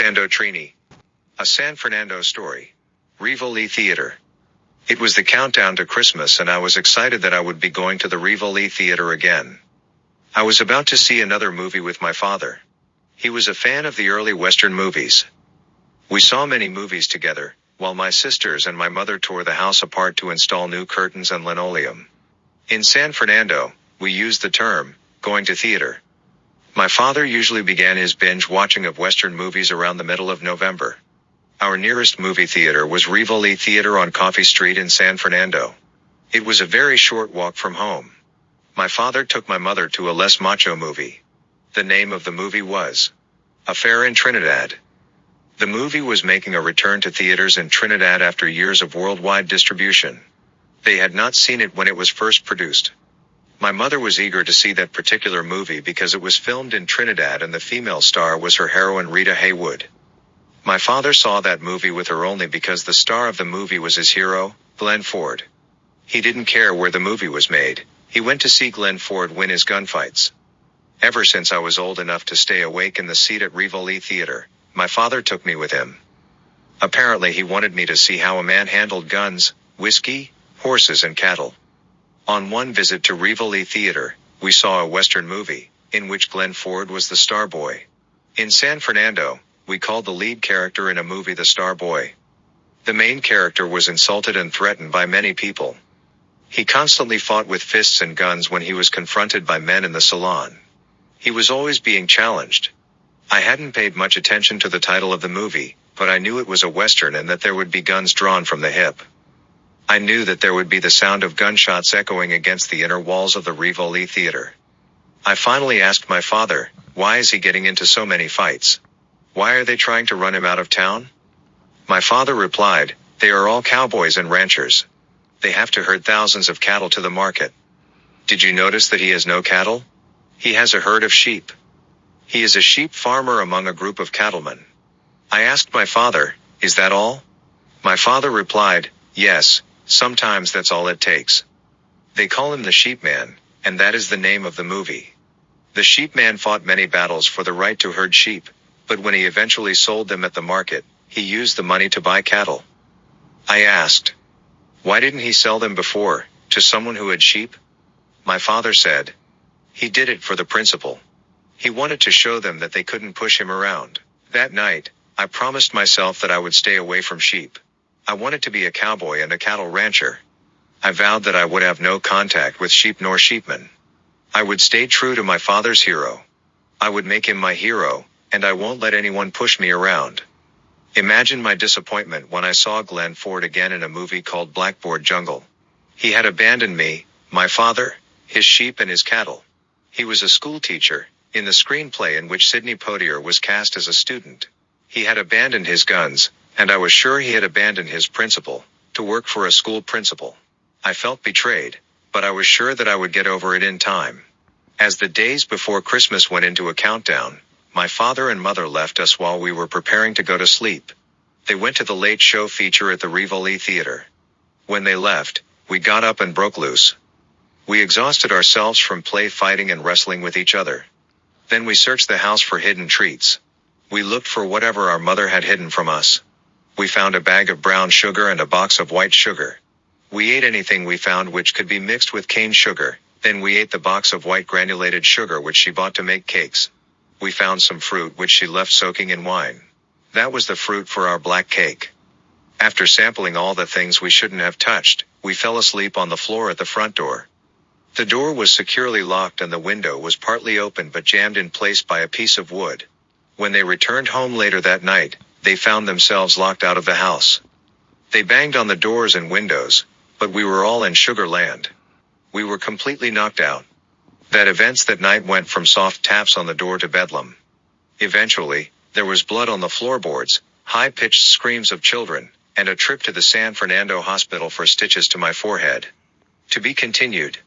Sando Trini. A San Fernando story. Rivoli Theatre. It was the countdown to Christmas and I was excited that I would be going to the Rivoli Theatre again. I was about to see another movie with my father. He was a fan of the early Western movies. We saw many movies together, while my sisters and my mother tore the house apart to install new curtains and linoleum. In San Fernando, we used the term, going to theater. My father usually began his binge watching of Western movies around the middle of November. Our nearest movie theater was Rivoli Theatre on Coffee Street in San Fernando. It was a very short walk from home. My father took my mother to a less macho movie. The name of the movie was Affair in Trinidad. The movie was making a return to theaters in Trinidad after years of worldwide distribution. They had not seen it when it was first produced. My mother was eager to see that particular movie because it was filmed in Trinidad and the female star was her heroine Rita Haywood. My father saw that movie with her only because the star of the movie was his hero, Glenn Ford. He didn't care where the movie was made, he went to see Glenn Ford win his gunfights. Ever since I was old enough to stay awake in the seat at Rivoli Theatre, my father took me with him. Apparently he wanted me to see how a man handled guns, whiskey, horses and cattle. On one visit to Rivoli Theatre, we saw a Western movie, in which Glenn Ford was the star boy. In San Fernando, we called the lead character in a movie the star boy. The main character was insulted and threatened by many people. He constantly fought with fists and guns when he was confronted by men in the salon. He was always being challenged. I hadn't paid much attention to the title of the movie, but I knew it was a Western and that there would be guns drawn from the hip. I knew that there would be the sound of gunshots echoing against the inner walls of the Rivoli Theatre. I finally asked my father, why is he getting into so many fights? Why are they trying to run him out of town? My father replied, they are all cowboys and ranchers. They have to herd thousands of cattle to the market. Did you notice that he has no cattle? He has a herd of sheep. He is a sheep farmer among a group of cattlemen. I asked my father, is that all? My father replied, yes, sometimes that's all it takes. They call him the Sheep Man, and that is the name of the movie. The Sheep Man fought many battles for the right to herd sheep, but when he eventually sold them at the market, he used the money to buy cattle. I asked, why didn't he sell them before, to someone who had sheep? My father said, he did it for the principle. He wanted to show them that they couldn't push him around. That night, I promised myself that I would stay away from sheep. I wanted to be a cowboy and a cattle rancher. I vowed that I would have no contact with sheep nor sheepmen. I would stay true to my father's hero. I would make him my hero, and I won't let anyone push me around. Imagine my disappointment when I saw Glenn Ford again in a movie called Blackboard Jungle. He had abandoned me, my father, his sheep and his cattle. He was a school teacher, in the screenplay in which Sidney Poitier was cast as a student. He had abandoned his guns, and I was sure he had abandoned his principal, to work for a school principal. I felt betrayed, but I was sure that I would get over it in time. As the days before Christmas went into a countdown, my father and mother left us while we were preparing to go to sleep. They went to the late show feature at the Rivoli Theatre. When they left, we got up and broke loose. We exhausted ourselves from play fighting and wrestling with each other. Then we searched the house for hidden treats. We looked for whatever our mother had hidden from us. We found a bag of brown sugar and a box of white sugar. We ate anything we found which could be mixed with cane sugar, then we ate the box of white granulated sugar which she bought to make cakes. We found some fruit which she left soaking in wine. That was the fruit for our black cake. After sampling all the things we shouldn't have touched, we fell asleep on the floor at the front door. The door was securely locked and the window was partly open but jammed in place by a piece of wood. When they returned home later that night, they found themselves locked out of the house. They banged on the doors and windows, but we were all in Sugar Land. We were completely knocked out. That events that night went from soft taps on the door to bedlam. Eventually, there was blood on the floorboards, high-pitched screams of children, and a trip to the San Fernando hospital for stitches to my forehead. To be continued.